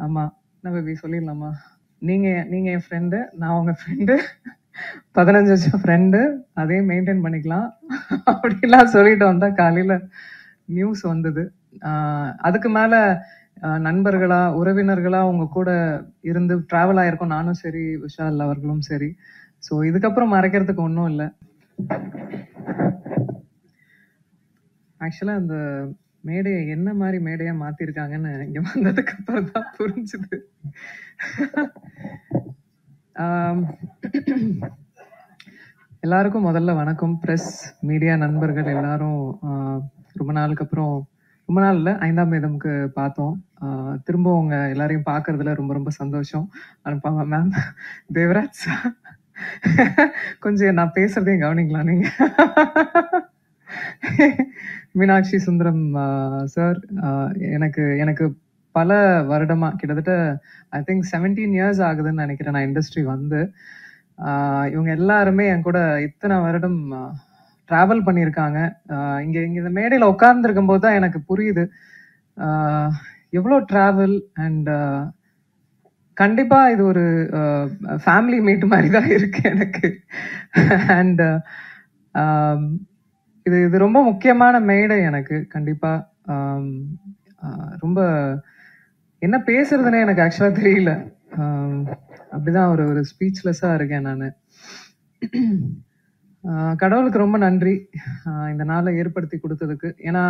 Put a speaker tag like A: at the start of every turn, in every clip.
A: ஆமா, நான் பேபி சொல்லிடலாமா? நீங்க நீங்க என் ஃப்ரெண்டு, நான் உங்க ஃப்ரெண்டு, 15 வருஷம் ஃப்ரெண்டு, அதே மெயின்டைன் பண்ணிக்கலாம் அப்படிலாம் சொல்லிட்டு வந்தா காலையில நியூஸ் வந்தது. அதுக்கு மேல நண்பர்களா, உறவினர்களா உங்க கூட இருந்து டிராவல் ஆயிருக்கோம் நானும் சரி, விஷால் அவர்களும் சரி. ஸோ இதுக்கப்புறம் மறைக்கிறதுக்கு ஒன்றும் இல்லை. ஆக்சுவலா அந்த மேடையை என்ன மாதிரி மேடையா மாத்திருக்காங்கன்னு இங்க வந்ததுக்கு அப்புறம் தான் புரிஞ்சுது. எல்லாருக்கும் முதல்ல வணக்கம். பிரஸ் மீடியா நண்பர்கள் எல்லாரும் ரொம்ப நாளுக்கு அப்புறம், ரொம்ப நாள் இல்லை, 5ஆம் வேதம்க்கு பார்த்தோம். திரும்ப உங்க எல்லாரையும் பார்க்கறதுல ரொம்ப ரொம்ப சந்தோஷம். அனுப்பாம மேம், தேவராஜ் கொஞ்சம் நான் பேசுறதையும் கவனிக்கலாம் நீங்க. மீனாட்சி சுந்தரம் சார், எனக்கு எனக்கு பல வருடமா, கிட்டத்தட்ட ஐ திங்க் 17 இயர்ஸ் ஆகுதுன்னு நினைக்கிறேன் நான் இண்டஸ்ட்ரி வந்து. இவங்க எல்லாருமே என் கூட இத்தனை வருடம் டிராவல் பண்ணியிருக்காங்க. இங்க இங்க இந்த மேடையில உட்கார்ந்துருக்கும் போது தான் எனக்கு புரியுது எவ்வளோ டிராவல். அண்ட் கண்டிப்பா இது ஒரு ஃபேமிலி மீட் மாதிரி தான் இருக்கு எனக்கு. அண்ட் இது இது ரொம்ப முக்கியமான மேடை எனக்கு. கண்டிப்பா ரொம்ப என்ன பேசுறதுன்னே எனக்கு ஆக்சுவலா தெரியல. அப்படிதான் ஒரு ஒரு ஸ்பீச்லெஸ்ஸா இருக்கேன் நான். கடவுளுக்கு ரொம்ப நன்றி இந்த நாளை ஏற்படுத்தி கொடுத்ததுக்கு. ஏன்னா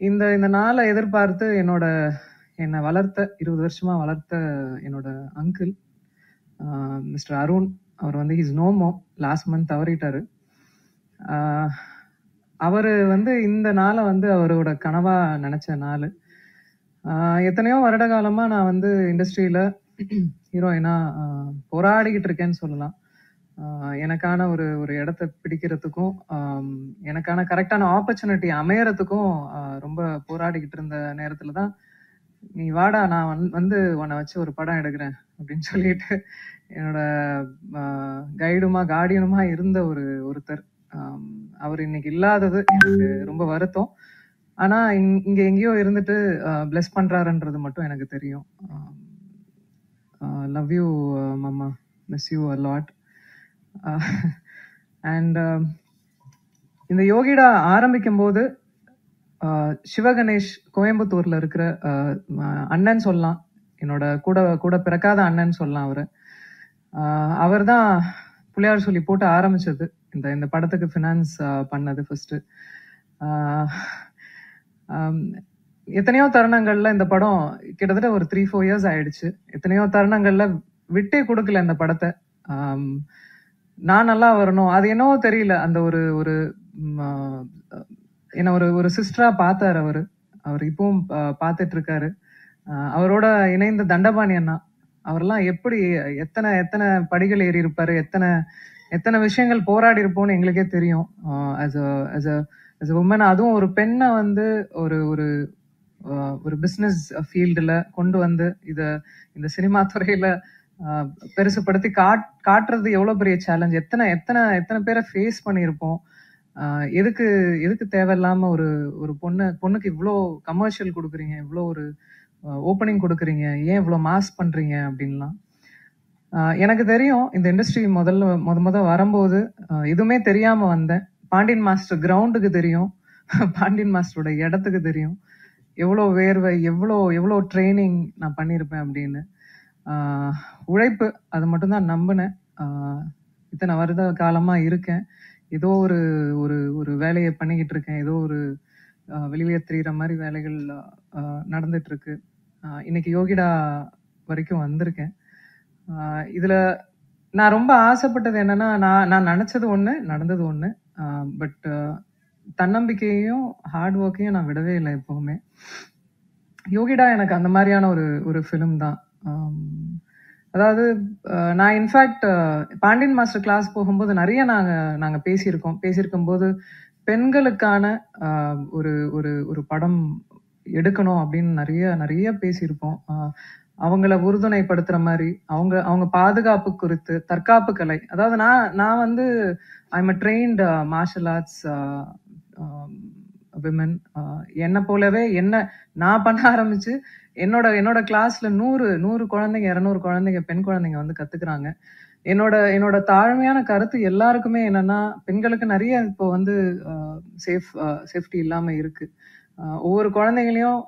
A: இந்த இந்த நாளை எதிர்பார்த்து என்னை வளர்த்த 20 வருஷமா வளர்த்த என்னோட அங்கிள் மிஸ்டர் அருண், அவர் வந்து ஹிஸ் நோமோ லாஸ்ட் மந்த் தவறிட்டாரு. அவர் வந்து இந்த நாளை வந்து அவரோட கனவா நினைச்ச நாள். எத்தனையோ வருட காலமா நான் வந்து இண்டஸ்ட்ரியில ஹீரோயினா போராடிக்கிட்டு இருக்கேன்னு சொல்லலாம். எனக்கான ஒரு ஒரு இடத்த பிடிக்கிறதுக்கும் எனக்கான கரெக்டான ஆப்பர்ச்சுனிட்டி அமையறதுக்கும் ரொம்ப போராடிக்கிட்டு இருந்த நேரத்துல தான், நீ வாடா நான் வந்து உன்னை வச்சு ஒரு படம் எடுக்கிறேன் அப்படின்னு சொல்லிட்டு என்னோட கைடுமா கார்டியனுமா இருந்த ஒருத்தர். அவர் இன்னைக்கு இல்லாதது எனக்கு ரொம்ப வருத்தம். ஆனா இங்க எங்கேயோ இருந்துட்டு பிளஸ் பண்றாருன்றது மட்டும் எனக்கு தெரியும். லவ் யூ மாமா, miss you a lot. And இந்த யோகிடா ஆரம்பிக்கும் போது சிவகணேஷ் கோயம்புத்தூர்ல இருக்கிற அண்ணன் சொல்லலாம், என்னோட கூட கூட பிறக்காத அண்ணன் சொல்லலாம். அவர் தான் புள்ளியார் சொல்லி போட்டு ஆரம்பிச்சது. இந்த படத்துக்கு ஃபினான்ஸ் பண்ணது ஃபர்ஸ்ட். எத்தனையோ தருணங்கள்ல இந்த படம் கிட்டத்தட்ட ஒரு 3-4 இயர்ஸ் ஆயிடுச்சு. எத்தனையோ தருணங்கள்ல விட்டே கொடுக்கல இந்த படத்தை. நான் நல்லா வரணும், அது என்னவோ தெரியல, அந்த ஒரு ஒரு என்ன ஒரு ஒரு சிஸ்டரா பார்த்தாரு அவர் இப்பவும் பார்த்துட்டு இருக்காரு. அவரோட இணைந்த தண்டபாணி அண்ணா, அவரெல்லாம் எப்படி எத்தனை எத்தனை படிகள் ஏறி இருப்பாரு, எத்தனை எத்தனை விஷயங்கள் போராடி இருப்போம்னு எங்களுக்கே தெரியும். as a woman, அதுவும் ஒரு பெண்ணை வந்து ஒரு ஒரு ஒரு பிசினஸ் ஃபீல்டுல கொண்டு வந்து இந்த சினிமா துறையில பெருசுப்படுத்தி காட்டுறது எவ்வளவு பெரிய சேலஞ்ச். எத்தனை எத்தனை எத்தனை பேரை ஃபேஸ் பண்ணியிருப்போம். எதுக்கு எதுக்கு தேவையில்லாம ஒரு ஒரு பொண்ணுக்கு இவ்வளோ கமர்ஷியல் கொடுக்குறீங்க, இவ்வளோ ஒரு ஓப்பனிங் கொடுக்குறீங்க, ஏன் இவ்வளோ மாஸ் பண்றீங்க அப்படின்லாம். எனக்கு தெரியும் இந்த இண்டஸ்ட்ரி முத வரும்போது எதுவுமே தெரியாம வந்தேன். பாண்டியன் மாஸ்டர் கிரவுண்டுக்கு தெரியும், பாண்டியன் மாஸ்டரோட இடத்துக்கு தெரியும், எவ்வளோ வேர்வை, எவ்வளோ ட்ரைனிங் நான் பண்ணியிருப்பேன் அப்படின்னு. உழைப்பு, அது மட்டும்தான் நம்பினேன். இத்தனை வருட காலமா இருக்கேன், ஏதோ ஒரு ஒரு ஒரு வேலையை பண்ணிக்கிட்டு இருக்கேன், ஏதோ ஒரு வெளியே தெரியுற மாதிரி வேலைகள் நடந்துட்டு இருக்கு. இன்னைக்கு யோகிடா வரைக்கும் வந்திருக்கேன். இதுல நான் ரொம்ப ஆசைப்பட்டது என்னன்னா, நான் நினைச்சது ஒண்ணு, நடந்தது ஒண்ணு. பட் தன்னம்பிக்கையையும் ஹார்ட் ஒர்க்கையும் நான் விடவே இல்லை எப்பவுமே. யோகிடா எனக்கு அந்த மாதிரியான ஒரு ஃபிலிம் தான். அதாவது நான் இன்ஃபேக்ட் பாண்டியன் மாஸ்டர் கிளாஸ் போகும்போது நிறைய நாங்க பேசியிருக்கும் போது பெண்களுக்கான ஒரு ஒரு ஒரு படம் எடுக்கணும் அப்படின்னு நிறைய நிறைய பேசியிருப்போம். அவங்கள உறுதுணைப்படுத்துற மாதிரி, அவங்க பாதுகாப்பு குறித்து, தற்காப்பு கலை. அதாவது நான் வந்து I am a trained martial arts women. என்ன போலவே நான் பண்ண ஆரம்பிச்சு என்னோட கிளாஸ்ல 100 குழந்தைங்க 200 குழந்தைங்க பெண் குழந்தைங்க வந்து கத்துக்கிறாங்க. என்னோட தாழ்மையான கருத்து எல்லாருக்குமே என்னன்னா, பெண்களுக்கு நிறைய இப்போ வந்து சேஃப்டி இல்லாம இருக்கு. ஒவ்வொரு குழந்தைகளையும்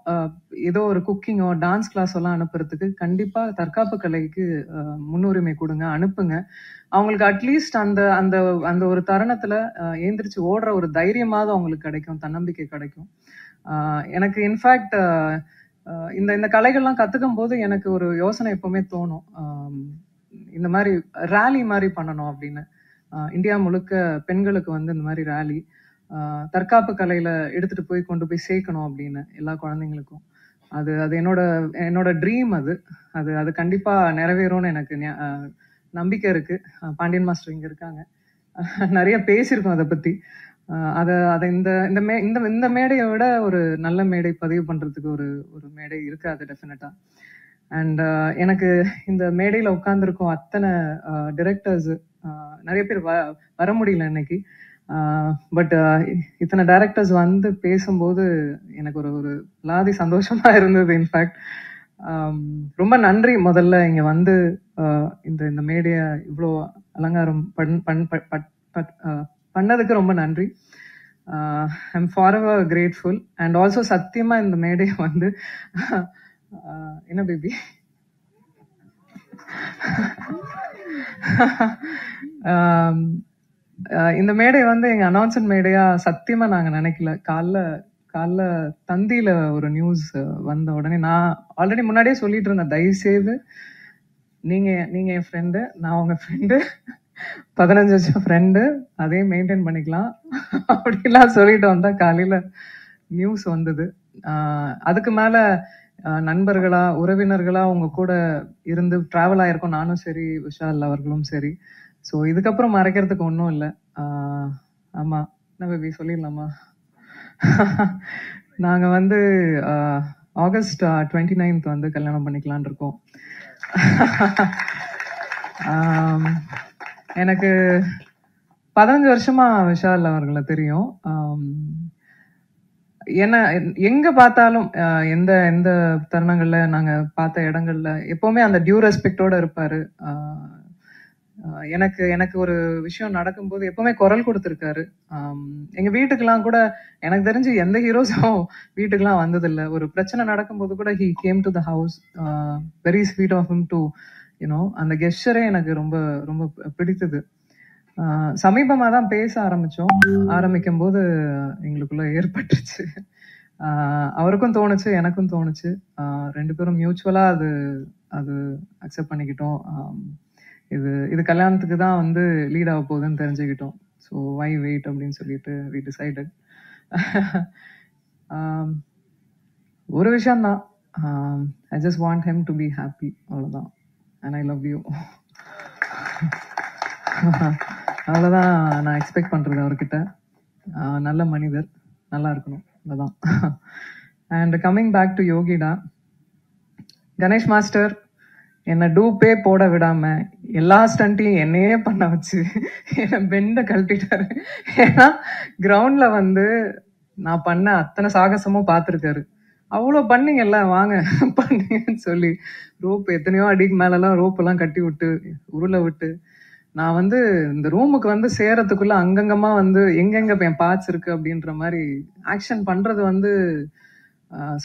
A: ஏதோ ஒரு குக்கிங்கோ டான்ஸ் கிளாஸ் எல்லாம் அனுப்புறதுக்கு கண்டிப்பா தற்காப்பு கலைக்கு முன்னுரிமை கொடுங்க, அனுப்புங்க. அவங்களுக்கு அட்லீஸ்ட் அந்த அந்த அந்த ஒரு தருணத்துல ஏந்திரிச்சு ஓடுற ஒரு தைரியமாவது அவங்களுக்கு கிடைக்கும், தன்னம்பிக்கை கிடைக்கும். எனக்கு இன்ஃபேக்ட் இந்த இந்த கலைகள்லாம் கத்துக்கும் போது எனக்கு ஒரு யோசனை எப்பவுமே தோணும். இந்த மாதிரி ரேலி மாதிரி பண்ணணும் அப்படின்னு. இந்தியா முழுக்க பெண்களுக்கு வந்து இந்த மாதிரி ரேலி தற்காப்பு கலையில எடுத்துட்டு போய் கொண்டு போய் சேர்க்கணும் அப்படின்னு எல்லா குழந்தைங்களுக்கும். அது அது என்னோட ட்ரீம். அது கண்டிப்பா நிறைவேறும்னு எனக்கு நம்பிக்கை இருக்கு. பாண்டியன் மாஸ்டர் இங்க இருக்காங்க, நிறைய பேசியிருக்கோம் அதை பத்தி. அதை இந்த மேடையை விட ஒரு நல்ல மேடை பதிவு பண்றதுக்கு ஒரு மேடை இருக்காது டெஃபினட்டா. அண்ட் எனக்கு இந்த மேடையில உட்கார்ந்துருக்கோம் அத்தனை டிரெக்டர்ஸ், நிறைய பேர் வர முடியல இன்னைக்கு. பட் இத்தனை டைரக்டர்ஸ் வந்து பேசும்போது எனக்கு ஒரு லாதி சந்தோஷமா இருந்தது. இன்ஃபேக்ட் ரொம்ப நன்றி. முதல்ல இங்க வந்து இந்த மேடைய இவ்வளோ அலங்காரம் பண்ணதுக்கு ரொம்ப நன்றி. I'm forever grateful. And also சத்தியமா இந்த மேடையை வந்து என்ன பேபி இந்த மேடை வந்து எங்க அனௌன்ஸ்மெண்ட் மேடையா சத்தியமா நாங்க நினைக்கல. காலைல தந்தியில ஒரு நியூஸ் வந்த உடனே நான் ஆல்ரெடி முன்னாடியே சொல்லிட்டு இருந்தேன், தயவு செய்து நீங்க என் ஃப்ரெண்டு, நான் உங்க ஃப்ரெண்டு, 15 வருஷம் ஃப்ரெண்டு, அதே மெயின்டைன் பண்ணிக்கலாம் அப்படிலாம் சொல்லிட்டு வந்தா காலையில நியூஸ் வந்தது. அதுக்கு மேல நண்பர்களா உறவினர்களா உங்க கூட இருந்து டிராவல் ஆயிருக்கோம், நானும் சரி விஷால் அவர்களும் சரி. ஸோ இதுக்கப்புறம் மறைக்கிறதுக்கு ஒன்றும் இல்லை. ஆமா, என்ன பேபி சொல்லிடலாமா? நாங்க வந்து ஆகஸ்ட் 29 வந்து கல்யாணம் பண்ணிக்கலான் இருக்கோம். எனக்கு 15 வருஷமா விஷால் அவர்களை தெரியும். என்ன எங்க பார்த்தாலும் எந்த எந்த தருணங்கள்ல நாங்க பார்த்த இடங்கள்ல எப்பவுமே அந்த டியூ ரெஸ்பெக்டோட இருப்பாரு. எனக்கு ஒரு விஷயம் நடக்கும்போது எப்பவுமே குரல் கொடுத்துருக்காரு. எங்க வீட்டுக்கெல்லாம் கூட எனக்கு தெரிஞ்சு எந்த ஹீரோஸும் வீட்டுக்கெல்லாம் வந்ததில்லை. ஒரு பிரச்சனை நடக்கும்போது கூட he came to the house. Very sweet of him to you know. அந்த கெஸ்டரே எனக்கு ரொம்ப ரொம்ப பிடித்தது. சமீபமா தான் பேச ஆரம்பிக்கும் போது எங்களுக்குள்ள ஏற்பட்டுச்சு. அவருக்கும் தோணுச்சு, எனக்கும் தோணுச்சு. 2 பேரும் மியூச்சுவலா அது அக்செப்ட் பண்ணிக்கிட்டோம். இது கல்யாணத்துக்கு தான் வந்து லீட் ஆக போகுதுன்னு தெரிஞ்சுக்கிட்டோம். ஸோ வை வெயிட் அப்படின்னு சொல்லிட்டு வி டிசைடட். ஒரு விஷயம்தான், I just want him to be happy, அவ்வளோதான். And I love you. அவ்வளோதான் நான் எக்ஸ்பெக்ட் பண்ணுறது அவர்கிட்ட. நல்ல மனிதர், நல்லா இருக்கணும், அவ்வளோதான். And coming back to Yogita, Ganesh master என்னை டூப்பே போட விடாம எல்லா ஸ்டண்ட்டையும் என்னையே பண்ண வச்சு என்னை பெண்டை கழட்டிட்டாரு. ஏன்னா கிரவுண்ட்ல வந்து நான் பண்ண அத்தனை சாகசமும் பார்த்துருக்காரு. அவ்வளோ பண்ணீங்கல்ல, வாங்க பண்ணீங்கன்னு சொல்லி ரோப் எத்தனையோ அடிக்கு மேலெல்லாம் ரோப் எல்லாம் கட்டி விட்டு உருளை விட்டு நான் வந்து இந்த ரூமுக்கு வந்து சேரத்துக்குள்ள அங்கங்கமா வந்து எங்கெங்க என் பார்ட்ஸ் இருக்கு அப்படின்ற மாதிரி ஆக்ஷன் பண்றது வந்து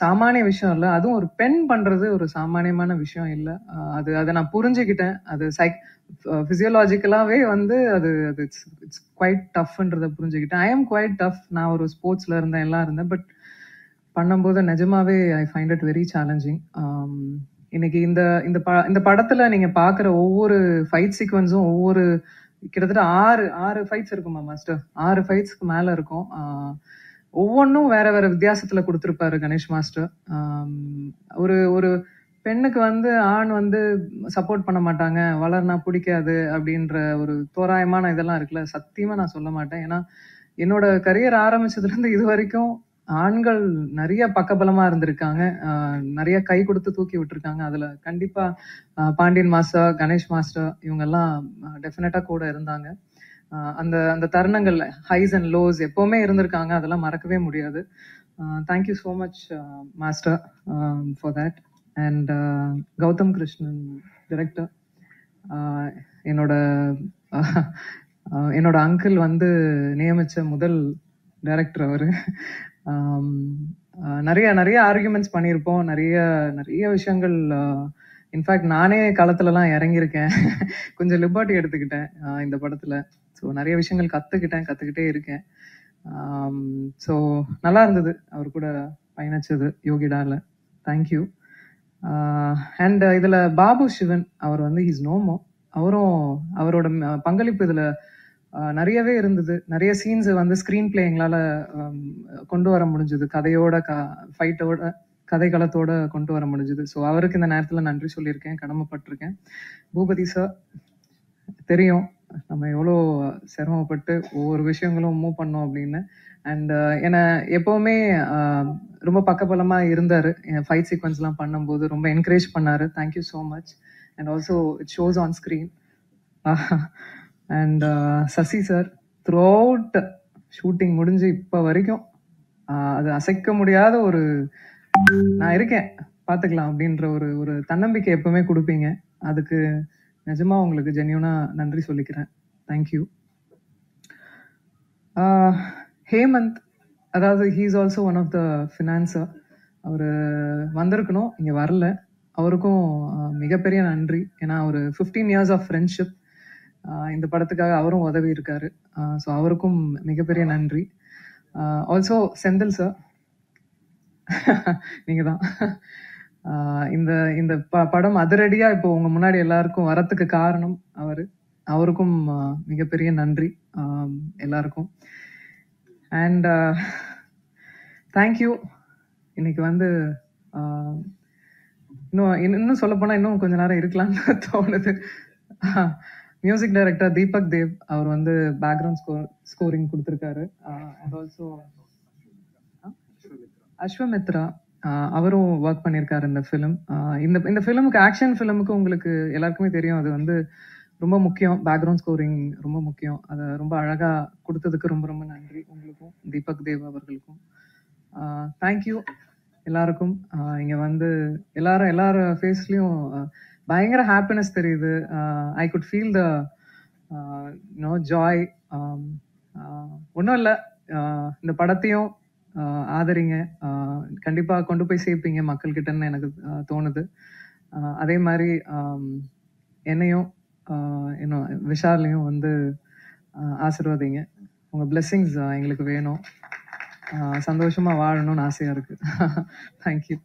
A: சாமானிய விஷயம் இல்லை. அதுவும் ஒரு பெண் பண்றது ஒரு சாமானியமான விஷயம் இல்லை. அதை நான் புரிஞ்சுக்கிட்டேன். அது பிசியோலாஜிக்கலாவே வந்து அது இட்ஸ் குவைட் டஃப்ன்றதை புரிஞ்சுக்கிட்டேன். I am quite tough. நான் ஒரு ஸ்போர்ட்ஸ்ல இருந்தேன், எல்லாம் இருந்தேன். பட் பண்ணும்போது நிஜமாவே I find it very challenging. இன்னைக்கு இந்த படத்துல நீங்க பாக்குற ஒவ்வொரு ஃபைட் சீக்வன்ஸும் ஒவ்வொரு கிட்டத்தட்ட 6 ஃபைட்ஸ் இருக்குமா மாஸ்டர்? 6 ஃபைட்ஸ்க்கு மேல இருக்கும். ஒவ்வொன்றும் வேற வேற வித்தியாசத்துல கொடுத்துருப்பாரு கணேஷ் மாஸ்டர். ஒரு பெண்ணுக்கு வந்து ஆண் வந்து சப்போர்ட் பண்ண மாட்டாங்க, வளர்னா பிடிக்காது அப்படின்ற ஒரு தோராயமான இதெல்லாம் இருக்குல்ல, சத்தியமா நான் சொல்ல மாட்டேன். ஏன்னா என்னோட கரியர் ஆரம்பிச்சதுல இருந்து இது வரைக்கும் ஆண்கள் நிறைய பக்கபலமா இருந்திருக்காங்க, நிறைய கை கொடுத்து தூக்கி விட்டுருக்காங்க. அதுல கண்டிப்பா பாண்டியன் மாஸ்டர், கணேஷ் மாஸ்டர் இவங்க எல்லாம் டெஃபினட்டா கூட இருந்தாங்க. அந்த அந்த தருணங்கள், ஹைஸ் அண்ட் லோஸ் எப்பவுமே இருந்திருக்காங்க. அதெல்லாம் மறக்கவே முடியாது. Thank you so much master for that. And Gautham Krishnan director, என்னோட என்னோட அங்கிள் வந்து நியமிச்ச முதல் டைரக்டர் அவரு. நிறைய நிறைய ஆர்குமெண்ட்ஸ் பண்ணியிருப்போம், நிறைய நிறைய விஷயங்கள். இன்ஃபேக்ட் நானே களத்துலலாம் இறங்கியிருக்கேன். கொஞ்சம் லிபர்ட்டி எடுத்துக்கிட்டேன் இந்த படத்துல. ஸோ நிறைய விஷயங்கள் கத்துக்கிட்டே இருக்கேன். ஸோ நல்லா இருந்தது அவர் கூட பயணிச்சது யோகிடால. தேங்க்யூ. அண்ட் இதுல பாபு சிவன் அவர் வந்து ஹீஸ் நோமோ. அவரோட பங்களிப்பு இதுல நிறையவே இருந்தது. நிறைய சீன்ஸ் வந்து ஸ்கிரீன் பிளே எங்களால கொண்டு வர முடிஞ்சது. கதையோட ஃபைட்டோட கதைக்களத்தோட கொண்டு வர முடிஞ்சது. ஸோ அவருக்கு இந்த நேரத்துல நன்றி சொல்லியிருக்கேன், கடமைப்பட்டிருக்கேன். பூபதி சார், தெரியும் நம்ம எவ்வளோ சிரமப்பட்டு ஒவ்வொரு விஷயங்களும் மூவ் பண்ணோம் அப்படின்னு. அண்ட் என்னை எப்பவுமே ரொம்ப பக்கபலமா இருந்தாரு. ஃபைட் சீக்வன்ஸ்லாம் பண்ணும்போது ரொம்ப என்கரேஜ் பண்ணாரு. Thank you so much. And also it shows on screen. And Sasi sir, throughout shooting முடிஞ்சு இப்போ வரைக்கும் அது அசைக்க முடியாத ஒரு நான் இருக்கேன் பார்த்துக்கலாம் அப்படின்ற ஒரு ஒரு தன்னம்பிக்கை எப்பவுமே கொடுப்பீங்க. அதுக்கு நிஜமா உங்களுக்கு ஜென்யூனா நன்றி சொல்லிக்கிறேன். தேங்க்யூ. ஹேமந்த், அதாவது he is also one of the financer. அவர் வந்திருக்கணும், இங்கே வரல. அவருக்கும் மிகப்பெரிய நன்றி. ஏன்னா ஒரு 15 years ஆஃப் ஃப்ரெண்ட்ஷிப். இந்த படத்துக்காக அவரும் உதவி இருக்காரு. ஸோ அவருக்கும் மிகப்பெரிய நன்றி. ஆல்சோ செந்தில் சார், நீங்க தான் இந்த இந்த படம் அதிரடியா இப்போ உங்க முன்னாடி எல்லாருக்கும் வரத்துக்கு காரணம் அவருக்கும் மிகப்பெரிய நன்றி எல்லாருக்கும். And thank you. இன்னைக்கு வந்து இன்னும் சொல்ல போனா இன்னும் கொஞ்ச நேரம் இருக்கலாம்னு தோணுது. மியூசிக் டைரக்டர் தீபக் தேவ், அவர் வந்து பேக்ரவுண்ட் ஸ்கோரிங் கொடுத்துருக்காரு. அண்ட் ஆல்சோ அஸ்வமித்ரா, அவரும் ஒர்க் பண்ணியிருக்காரு இந்த ஃபிலிம். இந்த ஃபிலிமுக்கு, ஆக்ஷன் ஃபிலிமுக்கு உங்களுக்கு எல்லாருக்குமே தெரியும், அது வந்து ரொம்ப முக்கியம். பேக்ரவுண்ட் ஸ்கோரிங் ரொம்ப முக்கியம். அதை ரொம்ப அழகா கொடுத்ததுக்கு ரொம்ப ரொம்ப நன்றி உங்களுக்கும், தீபக் தேவ் அவர்களுக்கும். தேங்க்யூ எல்லாருக்கும். இங்க வந்து எல்லாரும் ஃபேஸ்லயும் பயங்கர ஹாப்பினஸ் தெரியுது. I could feel the joy. ஒன்றும் இல்லை, இந்த படத்தையும் ஆதரிங்க. கண்டிப்பா கொண்டு போய் சேர்ப்பீங்க மக்கள் கிட்டன்னு எனக்கு தோணுது. அதே மாதிரி என்னையும் இன்னும் விஷாலையும் வந்து ஆசீர்வதிங்க. உங்க பிளெஸிங்ஸ் எங்களுக்கு வேணும். சந்தோஷமா வாழணும்னு ஆசையா இருக்கு. தேங்க்யூ.